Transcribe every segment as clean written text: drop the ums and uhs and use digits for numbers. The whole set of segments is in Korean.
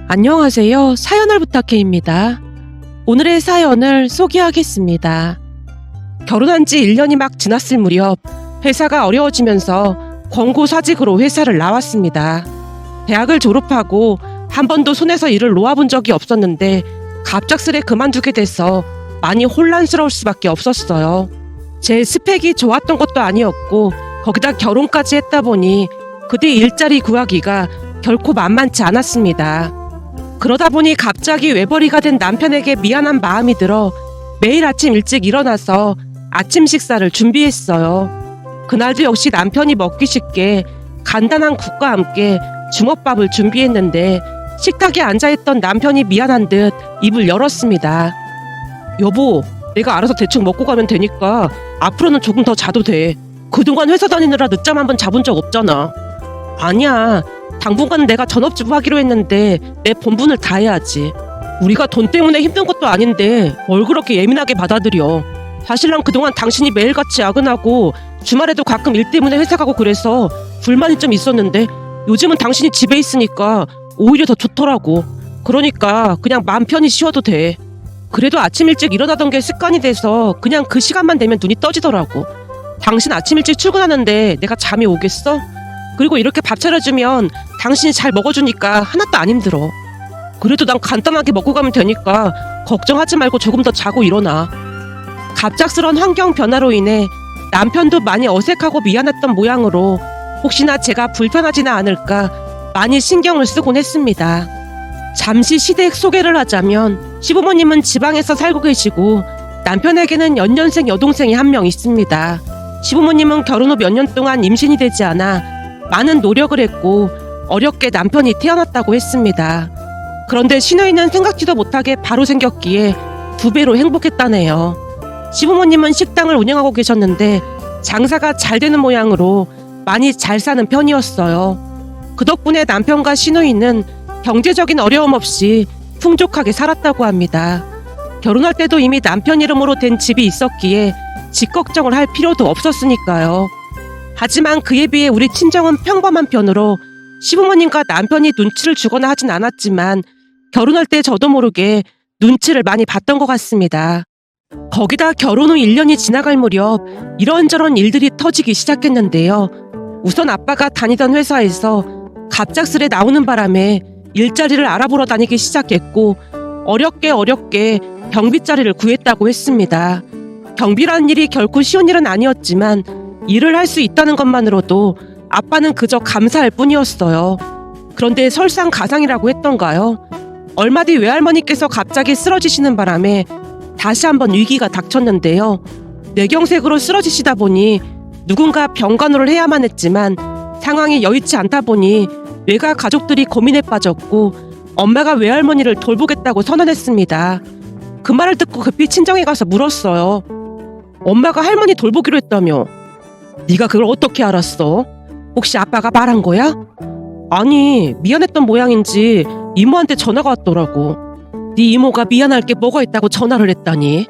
안녕하세요. 사연을 부탁해입니다. 오늘의 사연을 소개하겠습니다. 결혼한 지 1년이 막 지났을 무렵 회사가 어려워지면서 권고사직으로 회사를 나왔습니다. 대학을 졸업하고 한 번도 손에서 일을 놓아본 적이 없었는데 갑작스레 그만두게 돼서 많이 혼란스러울 수밖에 없었어요. 제 스펙이 좋았던 것도 아니었고 거기다 결혼까지 했다 보니 그 뒤 일자리 구하기가 결코 만만치 않았습니다. 그러다 보니 갑자기 외벌이가 된 남편에게 미안한 마음이 들어 매일 아침 일찍 일어나서 아침 식사를 준비했어요. 그날도 역시 남편이 먹기 쉽게 간단한 국과 함께 주먹밥을 준비했는데 식탁에 앉아있던 남편이 미안한 듯 입을 열었습니다. 여보, 내가 알아서 대충 먹고 가면 되니까 앞으로는 조금 더 자도 돼. 그동안 회사 다니느라 늦잠 한 번 자본 적 없잖아. 아니야. 당분간은 내가 전업주부 하기로 했는데 내 본분을 다해야지. 우리가 돈 때문에 힘든 것도 아닌데 뭘 그렇게 예민하게 받아들여. 사실 난 그동안 당신이 매일같이 야근하고 주말에도 가끔 일 때문에 회사 가고 그래서 불만이 좀 있었는데 요즘은 당신이 집에 있으니까 오히려 더 좋더라고. 그러니까 그냥 마음 편히 쉬어도 돼. 그래도 아침 일찍 일어나던 게 습관이 돼서 그냥 그 시간만 되면 눈이 떠지더라고. 당신 아침 일찍 출근하는데 내가 잠이 오겠어? 그리고 이렇게 밥 차려주면 당신이 잘 먹어주니까 하나도 안 힘들어. 그래도 난 간단하게 먹고 가면 되니까 걱정하지 말고 조금 더 자고 일어나. 갑작스런 환경 변화로 인해 남편도 많이 어색하고 미안했던 모양으로 혹시나 제가 불편하지는 않을까 많이 신경을 쓰곤 했습니다. 잠시 시댁 소개를 하자면 시부모님은 지방에서 살고 계시고 남편에게는 연년생 여동생이 한 명 있습니다. 시부모님은 결혼 후 몇 년 동안 임신이 되지 않아 많은 노력을 했고 어렵게 남편이 태어났다고 했습니다. 그런데 시누이는 생각지도 못하게 바로 생겼기에 2배로 행복했다네요. 시부모님은 식당을 운영하고 계셨는데 장사가 잘 되는 모양으로 많이 잘 사는 편이었어요. 그 덕분에 남편과 시누이는 경제적인 어려움 없이 풍족하게 살았다고 합니다. 결혼할 때도 이미 남편 이름으로 된 집이 있었기에 집 걱정을 할 필요도 없었으니까요. 하지만 그에 비해 우리 친정은 평범한 편으로 시부모님과 남편이 눈치를 주거나 하진 않았지만 결혼할 때 저도 모르게 눈치를 많이 봤던 것 같습니다. 거기다 결혼 후 1년이 지나갈 무렵 이런저런 일들이 터지기 시작했는데요. 우선 아빠가 다니던 회사에서 갑작스레 나오는 바람에 일자리를 알아보러 다니기 시작했고 어렵게 경비 자리를 구했다고 했습니다. 경비라는 일이 결코 쉬운 일은 아니었지만 일을 할 수 있다는 것만으로도 아빠는 그저 감사할 뿐이었어요. 그런데 설상가상이라고 했던가요? 얼마 뒤 외할머니께서 갑자기 쓰러지시는 바람에 다시 한번 위기가 닥쳤는데요. 뇌경색으로 쓰러지시다 보니 누군가 병간호를 해야만 했지만 상황이 여의치 않다 보니 외가 가족들이 고민에 빠졌고 엄마가 외할머니를 돌보겠다고 선언했습니다. 그 말을 듣고 급히 친정에 가서 물었어요. 엄마가 할머니 돌보기로 했다며? 네가 그걸 어떻게 알았어? 혹시 아빠가 말한 거야? 아니, 미안했던 모양인지 이모한테 전화가 왔더라고. 네 이모가 미안할 게 뭐가 있다고 전화를 했다니.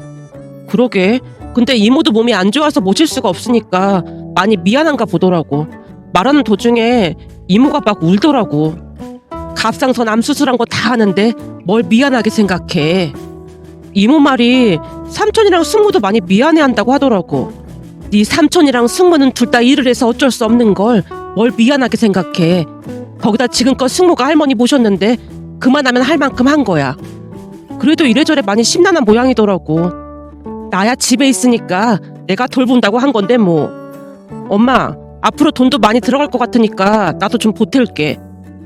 그러게. 근데 이모도 몸이 안 좋아서 모실 수가 없으니까 많이 미안한가 보더라고. 말하는 도중에 이모가 막 울더라고. 갑상선 암 수술한 거 다 하는데 뭘 미안하게 생각해. 이모 말이 삼촌이랑 숙모도 많이 미안해한다고 하더라고. 네 삼촌이랑 숙모는 둘 다 일을 해서 어쩔 수 없는 걸 뭘 미안하게 생각해. 거기다 지금껏 숙모가 할머니 모셨는데 그만하면 할 만큼 한 거야. 그래도 이래저래 많이 심란한 모양이더라고. 나야 집에 있으니까 내가 돌본다고 한 건데 뭐. 엄마, 앞으로 돈도 많이 들어갈 것 같으니까 나도 좀 보탤게.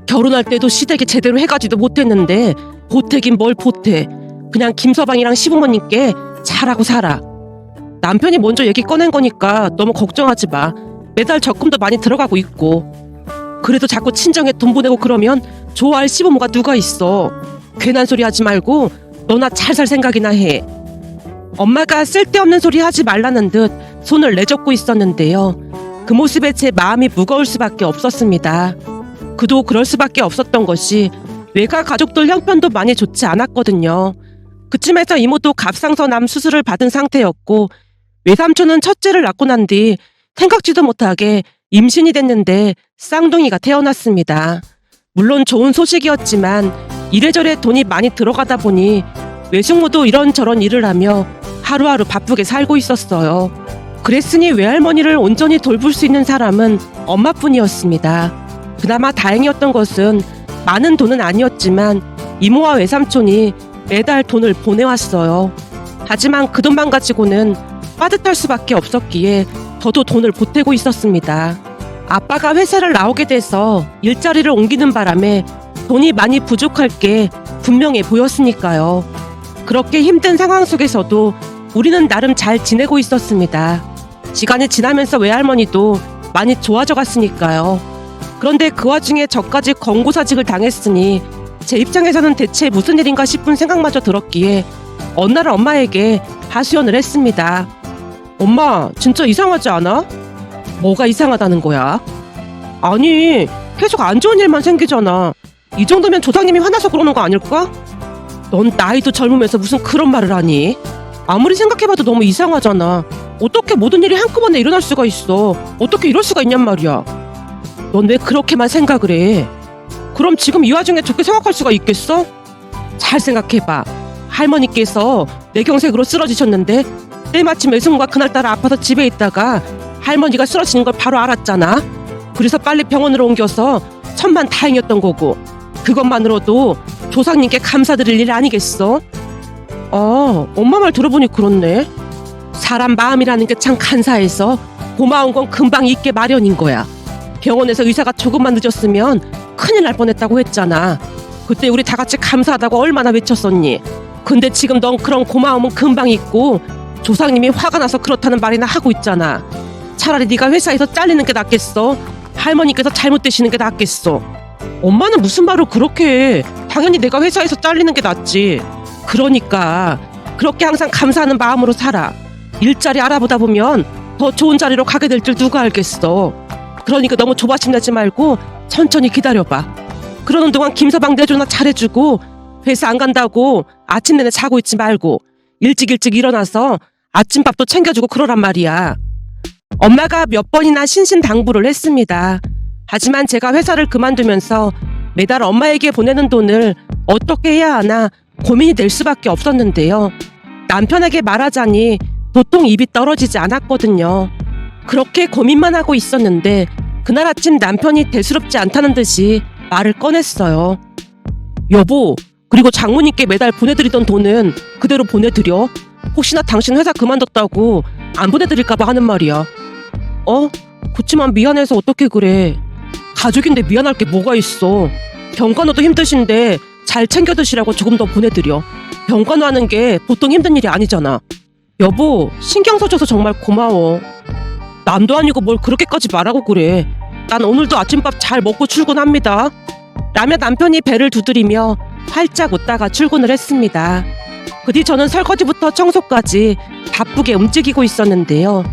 결혼할 때도 시댁에 제대로 해가지도 못했는데 보태긴 뭘 보태. 그냥 김서방이랑 시부모님께 잘하고 살아. 남편이 먼저 얘기 꺼낸 거니까 너무 걱정하지 마. 매달 적금도 많이 들어가고 있고. 그래도 자꾸 친정에 돈 보내고 그러면 좋아할 시부모가 누가 있어. 괜한 소리 하지 말고 너나 잘 살 생각이나 해. 엄마가 쓸데없는 소리 하지 말라는 듯 손을 내젓고 있었는데요. 그 모습에 제 마음이 무거울 수밖에 없었습니다. 그도 그럴 수밖에 없었던 것이 외가 가족들 형편도 많이 좋지 않았거든요. 그쯤에서 이모도 갑상선 암 수술을 받은 상태였고 외삼촌은 첫째를 낳고 난 뒤 생각지도 못하게 임신이 됐는데 쌍둥이가 태어났습니다. 물론 좋은 소식이었지만 이래저래 돈이 많이 들어가다 보니 외숙모도 이런저런 일을 하며 하루하루 바쁘게 살고 있었어요. 그랬으니 외할머니를 온전히 돌볼 수 있는 사람은 엄마뿐이었습니다. 그나마 다행이었던 것은 많은 돈은 아니었지만 이모와 외삼촌이 매달 돈을 보내왔어요. 하지만 그 돈만 가지고는 빠듯할 수밖에 없었기에 저도 돈을 보태고 있었습니다. 아빠가 회사를 나오게 돼서 일자리를 옮기는 바람에 돈이 많이 부족할 게 분명해 보였으니까요. 그렇게 힘든 상황 속에서도 우리는 나름 잘 지내고 있었습니다. 시간이 지나면서 외할머니도 많이 좋아져 갔으니까요. 그런데 그 와중에 저까지 권고사직을 당했으니 제 입장에서는 대체 무슨 일인가 싶은 생각마저 들었기에 어느 날 엄마에게 하소연을 했습니다. 엄마, 진짜 이상하지 않아? 뭐가 이상하다는 거야? 아니, 계속 안 좋은 일만 생기잖아. 이 정도면 조상님이 화나서 그러는 거 아닐까? 넌 나이도 젊으면서 무슨 그런 말을 하니? 아무리 생각해봐도 너무 이상하잖아. 어떻게 모든 일이 한꺼번에 일어날 수가 있어? 어떻게 이럴 수가 있냔 말이야. 넌 왜 그렇게만 생각을 해? 그럼 지금 이 와중에 좋게 생각할 수가 있겠어? 잘 생각해봐. 할머니께서 뇌경색으로 쓰러지셨는데 때마침 외숙모가 그날따라 아파서 집에 있다가 할머니가 쓰러지는 걸 바로 알았잖아. 그래서 빨리 병원으로 옮겨서 천만 다행이었던 거고, 그것만으로도 조상님께 감사드릴 일 아니겠어? 엄마 말 들어보니 그렇네. 사람 마음이라는 게 참 간사해서 고마운 건 금방 잊게 마련인 거야. 병원에서 의사가 조금만 늦었으면 큰일 날 뻔했다고 했잖아. 그때 우리 다 같이 감사하다고 얼마나 외쳤었니? 근데 지금 넌 그런 고마움은 금방 잊고 조상님이 화가 나서 그렇다는 말이나 하고 있잖아. 차라리 네가 회사에서 잘리는 게 낫겠어? 할머니께서 잘못되시는 게 낫겠어? 엄마는 무슨 말을 그렇게 해. 당연히 내가 회사에서 잘리는 게 낫지. 그러니까 그렇게 항상 감사하는 마음으로 살아. 일자리 알아보다 보면 더 좋은 자리로 가게 될 줄 누가 알겠어. 그러니까 너무 조바심 내지 말고 천천히 기다려봐. 그러는 동안 김서방 내조나 잘해주고 회사 안 간다고 아침 내내 자고 있지 말고 일찍 일어나서 아침밥도 챙겨주고 그러란 말이야. 엄마가 몇 번이나 신신당부를 했습니다. 하지만 제가 회사를 그만두면서 매달 엄마에게 보내는 돈을 어떻게 해야 하나 고민이 될 수밖에 없었는데요. 남편에게 말하자니 도통 입이 떨어지지 않았거든요. 그렇게 고민만 하고 있었는데 그날 아침 남편이 대수롭지 않다는 듯이 말을 꺼냈어요. 여보, 그리고 장모님께 매달 보내드리던 돈은 그대로 보내드려. 혹시나 당신 회사 그만뒀다고 안 보내드릴까봐 하는 말이야. 그치만 미안해서 어떻게 그래. 가족인데 미안할 게 뭐가 있어. 병간호도 힘드신데 잘 챙겨 드시라고 조금 더 보내드려. 병간호하는 게 보통 힘든 일이 아니잖아. 여보, 신경 써줘서 정말 고마워. 남도 아니고 뭘 그렇게까지 말하고 그래. 난 오늘도 아침밥 잘 먹고 출근합니다. 라며 남편이 배를 두드리며 활짝 웃다가 출근을 했습니다. 그 뒤 저는 설거지부터 청소까지 바쁘게 움직이고 있었는데요.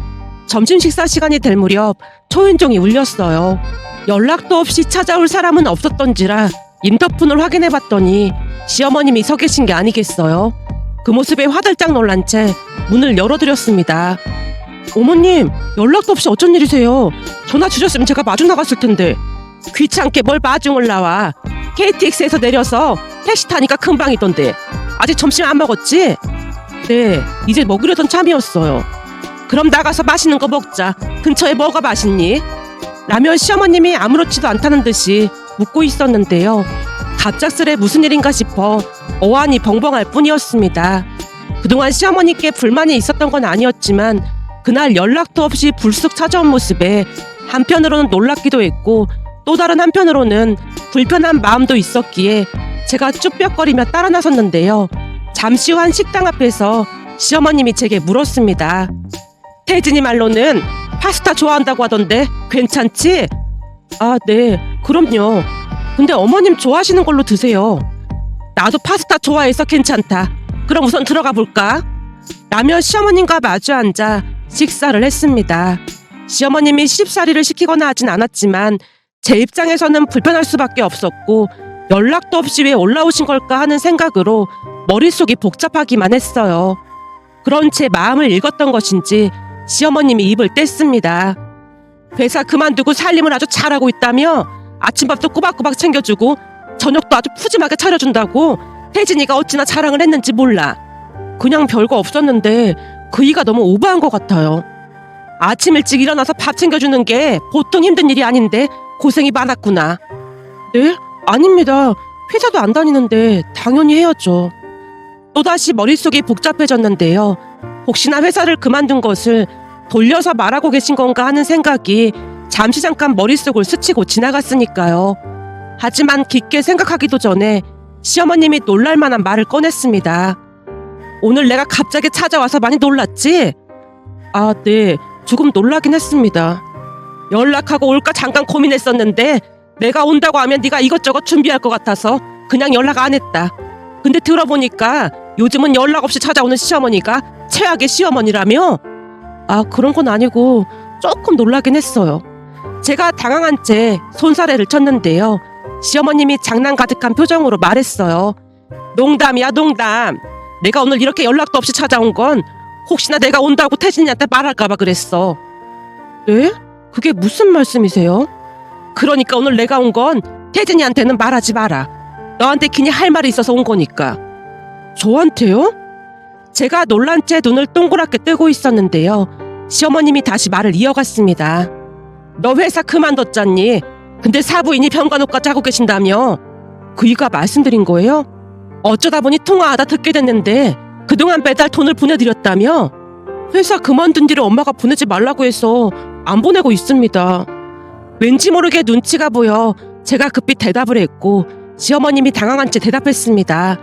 점심 식사 시간이 될 무렵 초인종이 울렸어요. 연락도 없이 찾아올 사람은 없었던지라 인터폰을 확인해봤더니 시어머님이 서 계신 게 아니겠어요. 그 모습에 화들짝 놀란 채 문을 열어드렸습니다. 어머님, 연락도 없이 어쩐 일이세요? 전화 주셨으면 제가 마중 나갔을 텐데. 귀찮게 뭘 마중을 나와. KTX에서 내려서 택시 타니까 금방이던데. 아직 점심 안 먹었지? 네, 이제 먹으려던 참이었어요. 그럼 나가서 맛있는 거 먹자. 근처에 뭐가 맛있니? 라며 시어머님이 아무렇지도 않다는 듯이 묻고 있었는데요. 갑작스레 무슨 일인가 싶어 어안이 벙벙할 뿐이었습니다. 그동안 시어머니께 불만이 있었던 건 아니었지만 그날 연락도 없이 불쑥 찾아온 모습에 한편으로는 놀랍기도 했고 또 다른 한편으로는 불편한 마음도 있었기에 제가 쭈뼛거리며 따라 나섰는데요. 잠시 후 한 식당 앞에서 시어머님이 제게 물었습니다. 태진이 말로는 파스타 좋아한다고 하던데 괜찮지? 아, 네, 그럼요. 근데 어머님 좋아하시는 걸로 드세요. 나도 파스타 좋아해서 괜찮다. 그럼 우선 들어가 볼까? 라며 시어머님과 마주 앉아 식사를 했습니다. 시어머님이 시집살이를 시키거나 하진 않았지만 제 입장에서는 불편할 수밖에 없었고 연락도 없이 왜 올라오신 걸까 하는 생각으로 머릿속이 복잡하기만 했어요. 그런 제 마음을 읽었던 것인지 시어머님이 입을 뗐습니다. 회사 그만두고 살림을 아주 잘하고 있다며? 아침밥도 꼬박꼬박 챙겨주고 저녁도 아주 푸짐하게 차려준다고 혜진이가 어찌나 자랑을 했는지 몰라. 그냥 별거 없었는데 그 이가 너무 오버한 것 같아요. 아침 일찍 일어나서 밥 챙겨주는 게 보통 힘든 일이 아닌데 고생이 많았구나. 네? 아닙니다. 회사도 안 다니는데 당연히 해야죠. 또다시 머릿속이 복잡해졌는데요. 혹시나 회사를 그만둔 것을 돌려서 말하고 계신 건가 하는 생각이 잠깐 머릿속을 스치고 지나갔으니까요. 하지만 깊게 생각하기도 전에 시어머님이 놀랄만한 말을 꺼냈습니다. 오늘 내가 갑자기 찾아와서 많이 놀랐지? 아, 네. 조금 놀라긴 했습니다. 연락하고 올까 잠깐 고민했었는데 내가 온다고 하면 네가 이것저것 준비할 것 같아서 그냥 연락 안 했다. 근데 들어보니까 요즘은 연락 없이 찾아오는 시어머니가 최악의 시어머니라며? 아, 그런 건 아니고 조금 놀라긴 했어요. 제가 당황한 채 손사래를 쳤는데요. 시어머님이 장난 가득한 표정으로 말했어요. 농담이야, 농담. 내가 오늘 이렇게 연락도 없이 찾아온 건 혹시나 내가 온다고 태진이한테 말할까봐 그랬어. 네? 그게 무슨 말씀이세요? 그러니까 오늘 내가 온 건 태진이한테는 말하지 마라. 너한테 괜히 할 말이 있어서 온 거니까. 저한테요? 제가 놀란 채 눈을 동그랗게 뜨고 있었는데요. 시어머님이 다시 말을 이어갔습니다. 너 회사 그만뒀잖니? 근데 사부인이 병간호까지 하고 계신다며? 그이가 말씀드린 거예요? 어쩌다 보니 통화하다 듣게 됐는데 그동안 매달 돈을 보내드렸다며? 회사 그만둔 뒤로 엄마가 보내지 말라고 해서 안 보내고 있습니다. 왠지 모르게 눈치가 보여 제가 급히 대답을 했고 시어머님이 당황한 채 대답했습니다.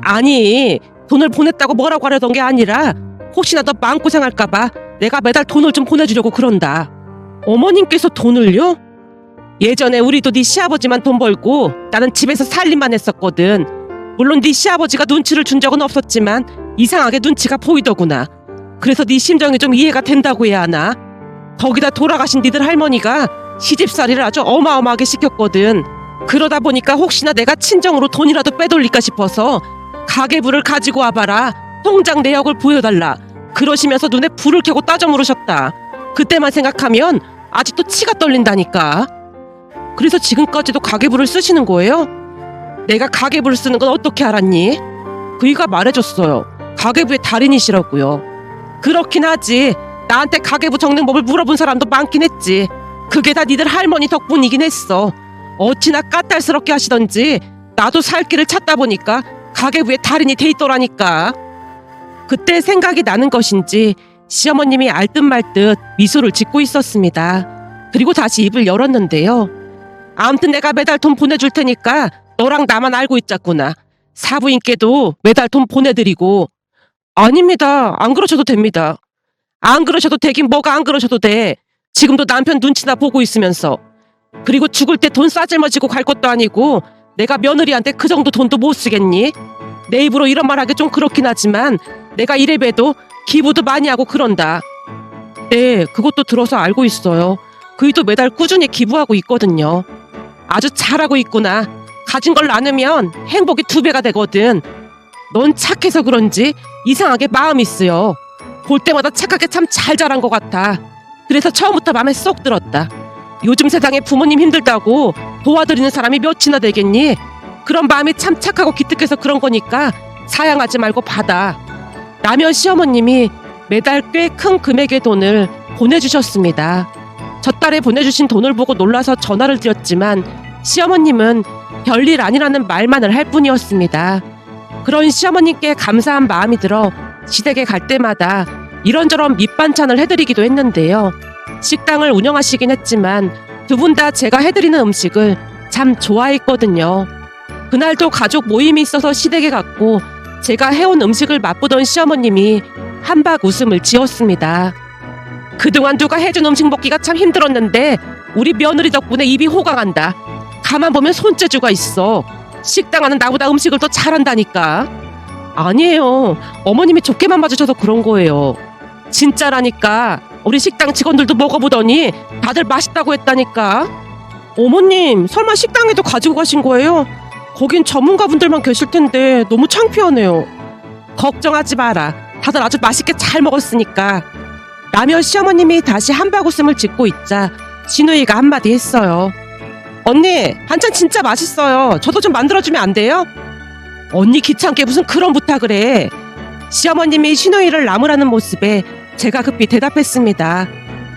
아니, 돈을 보냈다고 뭐라고 하려던 게 아니라 혹시나 너 마음고생할까봐 내가 매달 돈을 좀 보내주려고 그런다. 어머님께서 돈을요? 예전에 우리도 네 시아버지만 돈 벌고 나는 집에서 살림만 했었거든. 물론 네 시아버지가 눈치를 준 적은 없었지만 이상하게 눈치가 보이더구나. 그래서 네 심정이 좀 이해가 된다고 해야 하나? 거기다 돌아가신 니들 할머니가 시집살이를 아주 어마어마하게 시켰거든. 그러다 보니까 혹시나 내가 친정으로 돈이라도 빼돌릴까 싶어서 가계부를 가지고 와봐라. 통장 내역을 보여달라. 그러시면서 눈에 불을 켜고 따져 물으셨다. 그때만 생각하면 아직도 치가 떨린다니까. 그래서 지금까지도 가계부를 쓰시는 거예요? 내가 가계부를 쓰는 건 어떻게 알았니? 그이가 말해줬어요. 가계부의 달인이시라고요. 그렇긴 하지. 나한테 가계부 적는 법을 물어본 사람도 많긴 했지. 그게 다 니들 할머니 덕분이긴 했어. 어찌나 까탈스럽게 하시던지 나도 살 길을 찾다 보니까 가계부의 달인이 돼 있더라니까. 그때 생각이 나는 것인지 시어머님이 알듯 말듯 미소를 짓고 있었습니다. 그리고 다시 입을 열었는데요. 아무튼 내가 매달 돈 보내줄 테니까 너랑 나만 알고 있자꾸나. 사부인께도 매달 돈 보내드리고. 아닙니다. 안 그러셔도 됩니다. 안 그러셔도 되긴 뭐가 안 그러셔도 돼. 지금도 남편 눈치나 보고 있으면서. 그리고 죽을 때 돈 싸질머지고 갈 것도 아니고 내가 며느리한테 그 정도 돈도 못 쓰겠니? 내 입으로 이런 말 하기 좀 그렇긴 하지만 내가 이래봬도 기부도 많이 하고 그런다. 네, 그것도 들어서 알고 있어요. 그이도 매달 꾸준히 기부하고 있거든요. 아주 잘하고 있구나. 가진 걸 나누면 행복이 2배가 되거든. 넌 착해서 그런지 이상하게 마음이 쓰여. 볼 때마다 착하게 참 잘 자란 것 같아. 그래서 처음부터 마음에 쏙 들었다. 요즘 세상에 부모님 힘들다고 도와드리는 사람이 몇이나 되겠니? 그런 마음이 참 착하고 기특해서 그런 거니까 사양하지 말고 받아. 라며 시어머님이 매달 꽤 큰 금액의 돈을 보내주셨습니다. 젖달에 보내주신 돈을 보고 놀라서 전화를 드렸지만 시어머님은 별일 아니라는 말만을 할 뿐이었습니다. 그런 시어머님께 감사한 마음이 들어 시댁에 갈 때마다 이런저런 밑반찬을 해드리기도 했는데요. 식당을 운영하시긴 했지만 두 분 다 제가 해드리는 음식을 참 좋아했거든요. 그날도 가족 모임이 있어서 시댁에 갔고 제가 해온 음식을 맛보던 시어머님이 한박 웃음을 지었습니다. 그동안 누가 해준 음식 먹기가 참 힘들었는데 우리 며느리 덕분에 입이 호강한다. 가만 보면 손재주가 있어. 식당 하는 나보다 음식을 더 잘한다니까. 아니에요. 어머님이 좋게만 봐주셔서 그런 거예요. 진짜라니까. 우리 식당 직원들도 먹어보더니 다들 맛있다고 했다니까. 어머님, 설마 식당에도 가지고 가신 거예요? 거긴 전문가분들만 계실 텐데 너무 창피하네요. 걱정하지 마라. 다들 아주 맛있게 잘 먹었으니까. 라며 시어머님이 다시 한박 웃음을 짓고 있자 신우이가 한마디 했어요. 언니, 반찬 진짜 맛있어요. 저도 좀 만들어주면 안 돼요? 언니 귀찮게 무슨 그런 부탁을 해. 시어머님이 신우이를 나무라는 모습에 제가 급히 대답했습니다.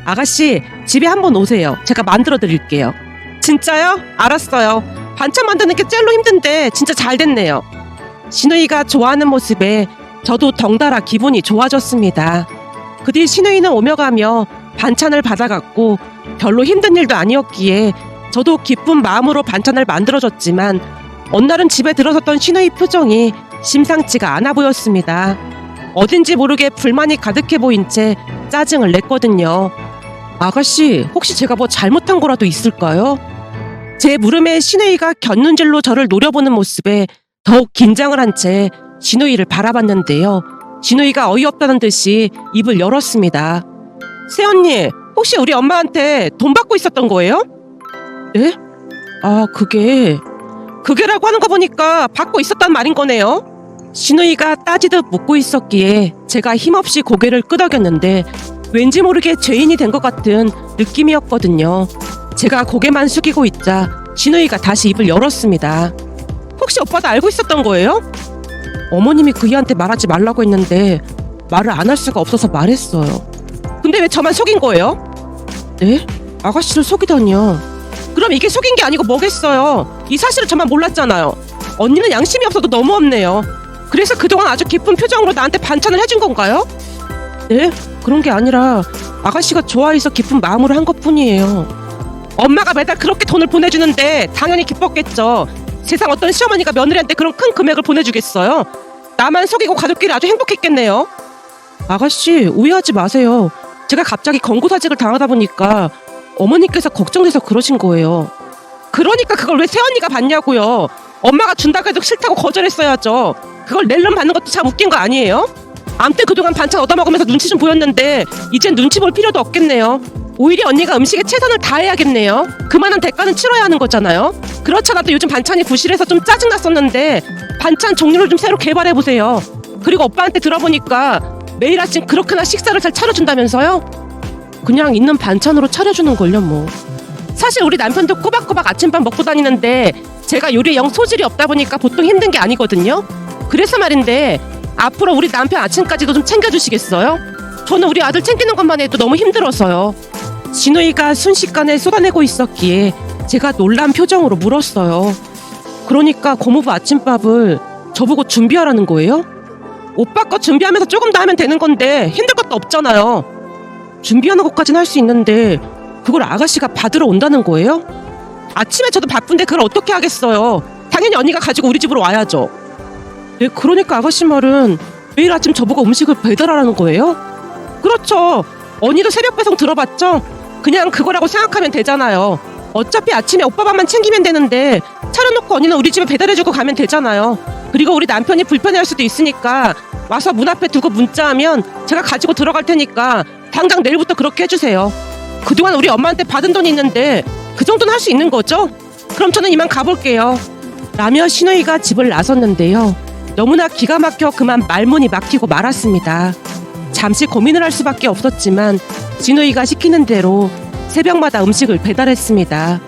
아가씨, 집에 한번 오세요. 제가 만들어 드릴게요. 진짜요? 알았어요. 반찬 만드는 게 젤로 힘든데 진짜 잘 됐네요. 신우이가 좋아하는 모습에 저도 덩달아 기분이 좋아졌습니다. 그 뒤 신우이는 오며 가며 반찬을 받아갔고 별로 힘든 일도 아니었기에 저도 기쁜 마음으로 반찬을 만들어줬지만 어느 날은 집에 들어섰던 신우이 표정이 심상치가 않아 보였습니다. 어딘지 모르게 불만이 가득해 보인 채 짜증을 냈거든요. 아가씨, 혹시 제가 뭐 잘못한 거라도 있을까요? 제 물음에 신우이가 곁눈질로 저를 노려보는 모습에 더욱 긴장을 한 채 신우이를 바라봤는데요. 신우이가 어이없다는 듯이 입을 열었습니다. 새언니, 혹시 우리 엄마한테 돈 받고 있었던 거예요? 네? 아, 그게라고 하는 거 보니까 받고 있었단 말인 거네요. 신우이가 따지듯 묻고 있었기에 제가 힘없이 고개를 끄덕였는데 왠지 모르게 죄인이 된 것 같은 느낌이었거든요. 제가 고개만 숙이고 있자 신우이가 다시 입을 열었습니다. 혹시 오빠도 알고 있었던 거예요? 어머님이 그이한테 말하지 말라고 했는데 말을 안 할 수가 없어서 말했어요. 근데 왜 저만 속인 거예요? 네? 아가씨를 속이다니요. 그럼 이게 속인 게 아니고 뭐겠어요. 이 사실을 저만 몰랐잖아요. 언니는 양심이 없어도 너무 없네요. 그래서 그동안 아주 기쁜 표정으로 나한테 반찬을 해준 건가요? 네? 그런 게 아니라 아가씨가 좋아해서 기쁜 마음으로 한 것뿐이에요. 엄마가 매달 그렇게 돈을 보내주는데 당연히 기뻤겠죠. 세상 어떤 시어머니가 며느리한테 그런 큰 금액을 보내주겠어요? 나만 속이고 가족끼리 아주 행복했겠네요. 아가씨, 오해하지 마세요. 제가 갑자기 권고사직을 당하다 보니까 어머니께서 걱정돼서 그러신 거예요. 그러니까 그걸 왜 새언니가 받냐고요. 엄마가 준다고 해도 싫다고 거절했어야죠. 그걸 낼름 받는 것도 참 웃긴 거 아니에요? 아무튼 그동안 반찬 얻어먹으면서 눈치 좀 보였는데 이젠 눈치 볼 필요도 없겠네요. 오히려 언니가 음식에 최선을 다해야겠네요. 그만한 대가는 치러야 하는 거잖아요. 그렇잖아도 요즘 반찬이 부실해서 좀 짜증났었는데 반찬 종류를 좀 새로 개발해보세요. 그리고 오빠한테 들어보니까 매일 아침 그렇게나 식사를 잘 차려준다면서요? 그냥 있는 반찬으로 차려주는걸요 뭐. 사실 우리 남편도 꼬박꼬박 아침밥 먹고 다니는데 제가 요리에 영 소질이 없다 보니까 보통 힘든 게 아니거든요. 그래서 말인데 앞으로 우리 남편 아침까지도 좀 챙겨주시겠어요? 저는 우리 아들 챙기는 것만 해도 너무 힘들어서요. 신우이가 순식간에 쏟아내고 있었기에 제가 놀란 표정으로 물었어요. 그러니까 고모부 아침밥을 저보고 준비하라는 거예요? 오빠 거 준비하면서 조금 더 하면 되는 건데 힘들 것도 없잖아요. 준비하는 것까지는 할 수 있는데 그걸 아가씨가 받으러 온다는 거예요? 아침에 저도 바쁜데 그걸 어떻게 하겠어요. 당연히 언니가 가지고 우리 집으로 와야죠. 네, 그러니까 아가씨 말은 매일 아침 저보고 음식을 배달하라는 거예요? 그렇죠. 언니도 새벽 배송 들어봤죠? 그냥 그거라고 생각하면 되잖아요. 어차피 아침에 오빠 밥만 챙기면 되는데 차려놓고 언니는 우리 집에 배달해주고 가면 되잖아요. 그리고 우리 남편이 불편해할 수도 있으니까 와서 문 앞에 두고 문자하면 제가 가지고 들어갈 테니까 당장 내일부터 그렇게 해주세요. 그동안 우리 엄마한테 받은 돈이 있는데 그 정도는 할 수 있는 거죠? 그럼 저는 이만 가볼게요. 라며 신우이가 집을 나섰는데요. 너무나 기가 막혀 그만 말문이 막히고 말았습니다. 잠시 고민을 할 수밖에 없었지만 진우이가 시키는 대로 새벽마다 음식을 배달했습니다.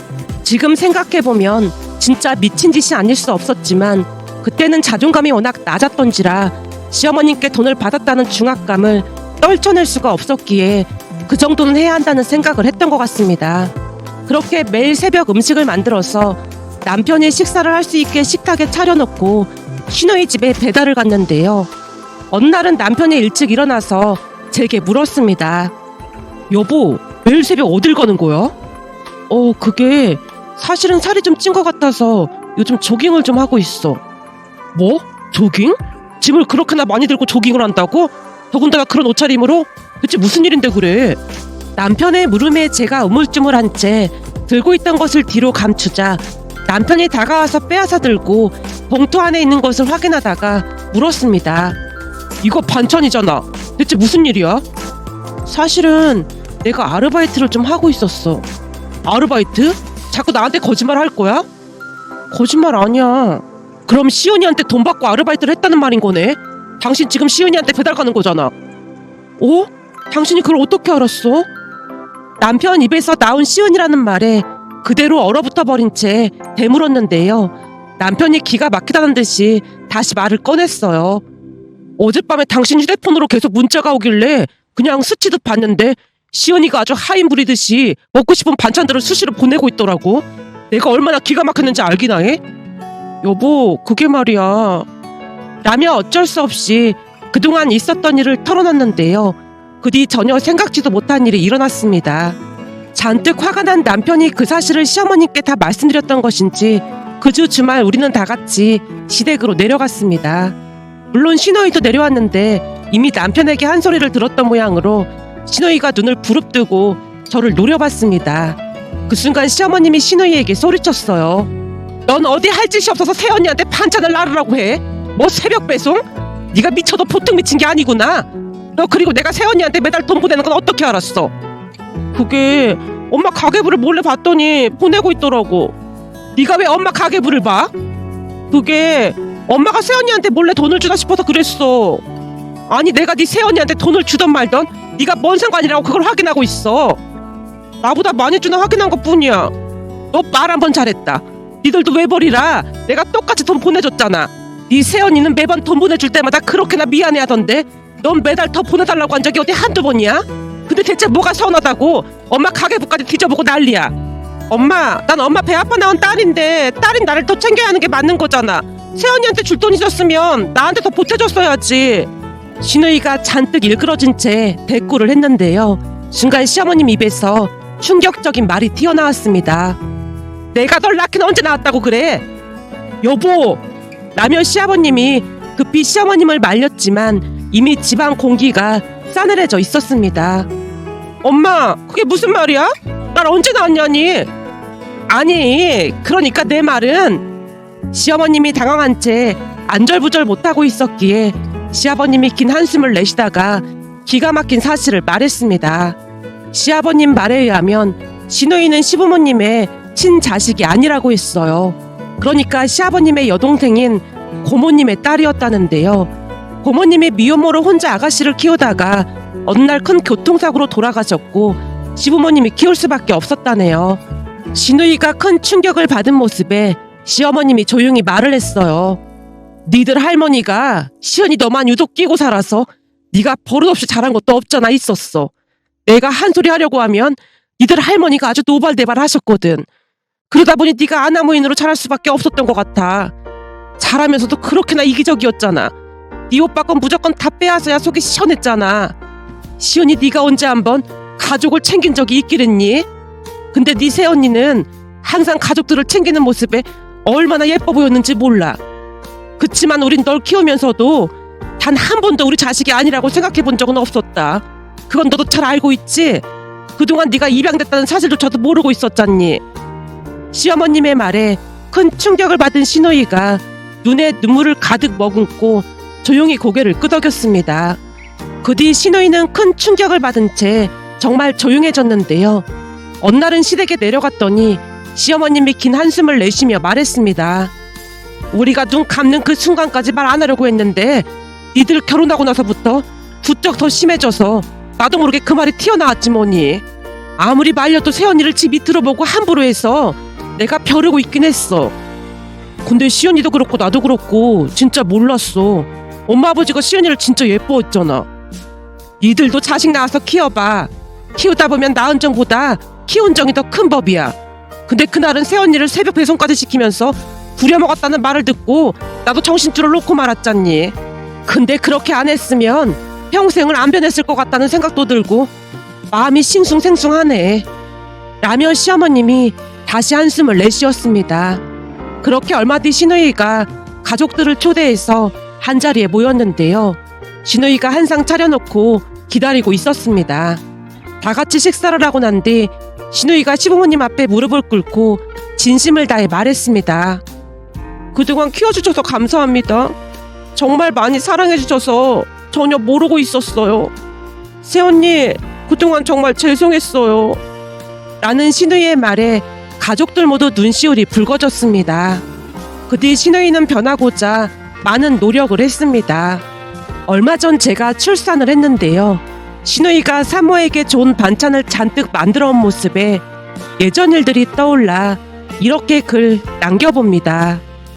지금 생각해보면 진짜 미친 짓이 아닐 수 없었지만 그때는 자존감이 워낙 낮았던지라 시어머님께 돈을 받았다는 중압감을 떨쳐낼 수가 없었기에 그 정도는 해야 한다는 생각을 했던 것 같습니다. 그렇게 매일 새벽 음식을 만들어서 남편이 식사를 할 수 있게 식탁에 차려놓고 신우이 집에 배달을 갔는데요. 어느 날은 남편이 일찍 일어나서 제게 물었습니다. 여보, 매일 새벽 어딜 가는 거야? 그게 사실은 살이 좀 찐 것 같아서 요즘 조깅을 좀 하고 있어. 뭐? 조깅? 짐을 그렇게나 많이 들고 조깅을 한다고? 더군다나 그런 옷차림으로? 대체 무슨 일인데 그래? 남편의 물음에 제가 우물쭈물한 채 들고 있던 것을 뒤로 감추자 남편이 다가와서 빼앗아 들고 봉투 안에 있는 것을 확인하다가 물었습니다. 이거 반찬이잖아. 대체 무슨 일이야? 사실은 내가 아르바이트를 좀 하고 있었어. 아르바이트? 자꾸 나한테 거짓말 할 거야? 거짓말 아니야. 그럼 시은이한테 돈 받고 아르바이트를 했다는 말인 거네? 당신 지금 시은이한테 배달 가는 거잖아. 당신이 그걸 어떻게 알았어? 남편 입에서 나온 시은이라는 말에 그대로 얼어붙어 버린 채 되물었는데요. 남편이 기가 막히다는 듯이 다시 말을 꺼냈어요. 어젯밤에 당신 휴대폰으로 계속 문자가 오길래 그냥 스치듯 봤는데 시연이가 아주 하인 부리듯이 먹고 싶은 반찬들을 수시로 보내고 있더라고. 내가 얼마나 기가 막혔는지 알기나 해? 여보, 그게 말이야. 라며 어쩔 수 없이 그동안 있었던 일을 털어놨는데요. 그 뒤 전혀 생각지도 못한 일이 일어났습니다. 잔뜩 화가 난 남편이 그 사실을 시어머님께 다 말씀드렸던 것인지 그 주 주말 우리는 다 같이 시댁으로 내려갔습니다. 물론 시노이도 내려왔는데 이미 남편에게 한 소리를 들었던 모양으로 시노이가 눈을 부릅뜨고 저를 노려봤습니다. 그 순간 시어머님이 시노이에게 소리쳤어요. 넌 어디 할 짓이 없어서 새언니한테 반찬을 나르라고 해? 뭐 새벽 배송? 네가 미쳐도 보통 미친 게 아니구나. 너 그리고 내가 새언니한테 매달 돈 보내는 건 어떻게 알았어? 그게 엄마 가계부를 몰래 봤더니 보내고 있더라고. 네가 왜 엄마 가계부를 봐? 그게 엄마가 새언니한테 몰래 돈을 주나 싶어서 그랬어. 아니 내가 네 새언니한테 돈을 주던 말던 네가 뭔 상관이라고 그걸 확인하고 있어. 나보다 많이 주나 확인한 것뿐이야. 너 말 한 번 잘했다. 니들도 왜 버리라. 내가 똑같이 돈 보내줬잖아. 네 새언니는 매번 돈 보내줄 때마다 그렇게나 미안해하던데 넌 매달 더 보내달라고 한 적이 어디 한두 번이야? 근데 대체 뭐가 서운하다고 엄마 가계부까지 뒤져보고 난리야. 엄마, 난 엄마 배 아파 나온 딸인데 딸인 나를 더 챙겨야 하는 게 맞는 거잖아. 새언니한테 줄 돈 있었으면 나한테 더 보태줬어야지. 시누이가 잔뜩 일그러진 채 대꾸를 했는데요. 순간 시어머님 입에서 충격적인 말이 튀어나왔습니다. 내가 널 낳긴 언제 낳았다고 그래? 여보! 라며 시아버님이 급히 시어머님을 말렸지만 이미 집안 공기가 싸늘해져 있었습니다. 엄마, 그게 무슨 말이야? 날 언제 낳았냐니? 아니, 그러니까 내 말은 시어머님이 당황한 채 안절부절 못하고 있었기에 시아버님이 긴 한숨을 내쉬다가 기가 막힌 사실을 말했습니다. 시아버님 말에 의하면 시누이는 시부모님의 친자식이 아니라고 했어요. 그러니까 시아버님의 여동생인 고모님의 딸이었다는데요. 고모님이 미혼모로 혼자 아가씨를 키우다가 어느 날 큰 교통사고로 돌아가셨고 시부모님이 키울 수밖에 없었다네요. 시누이가 큰 충격을 받은 모습에 시어머님이 조용히 말을 했어요. 니들 할머니가 시연이 너만 유독 끼고 살아서 네가 버릇없이 잘한 것도 없잖아 있었어. 내가 한 소리 하려고 하면 니들 할머니가 아주 노발대발 하셨거든. 그러다 보니 네가 아나무인으로 자랄 수밖에 없었던 것 같아. 잘하면서도 그렇게나 이기적이었잖아. 네 오빠 건 무조건 다 빼앗아야 속이 시원했잖아. 시연이 네가 언제 한번 가족을 챙긴 적이 있기랬니? 근데 네 새언니는 항상 가족들을 챙기는 모습에 얼마나 예뻐 보였는지 몰라. 그치만 우린 널 키우면서도 단 한 번도 우리 자식이 아니라고 생각해 본 적은 없었다. 그건 너도 잘 알고 있지? 그동안 네가 입양됐다는 사실조차도 모르고 있었잖니. 시어머님의 말에 큰 충격을 받은 시누이가 눈에 눈물을 가득 머금고 조용히 고개를 끄덕였습니다. 그 뒤 시누이는 큰 충격을 받은 채 정말 조용해졌는데요. 어느 날은 시댁에 내려갔더니 시어머님이 긴 한숨을 내쉬며 말했습니다. 우리가 눈 감는 그 순간까지 말 안 하려고 했는데 니들 결혼하고 나서부터 부쩍 더 심해져서 나도 모르게 그 말이 튀어나왔지 뭐니. 아무리 말려도 새언니를 집 밑으로 보고 함부로 해서 내가 벼르고 있긴 했어. 근데 시연이도 그렇고 나도 그렇고 진짜 몰랐어. 엄마 아버지가 시연이를 진짜 예뻐했잖아. 니들도 자식 낳아서 키워봐. 키우다 보면 낳은 정보다 키운 정이 더 큰 법이야. 근데 그날은 새언니를 새벽 배송까지 시키면서 부려먹었다는 말을 듣고 나도 정신줄을 놓고 말았잖니. 근데 그렇게 안 했으면 평생을 안 변했을 것 같다는 생각도 들고 마음이 싱숭생숭하네. 라며 시어머님이 다시 한숨을 내쉬었습니다. 그렇게 얼마 뒤 시누이가 가족들을 초대해서 한자리에 모였는데요. 시누이가 한상 차려놓고 기다리고 있었습니다. 다 같이 식사를 하고 난 뒤 시누이가 시부모님 앞에 무릎을 꿇고 진심을 다해 말했습니다. 그동안 키워주셔서 감사합니다. 정말 많이 사랑해주셔서 전혀 모르고 있었어요. 새언니, 그동안 정말 죄송했어요. 라는 시누이의 말에 가족들 모두 눈시울이 붉어졌습니다. 그 뒤 시누이는 변하고자 많은 노력을 했습니다. 얼마 전 제가 출산을 했는데요. 시누이가 산모에게 좋은 반찬을 잔뜩 만들어 온 모습에 예전 일들이 떠올라 이렇게 글 남겨봅니다.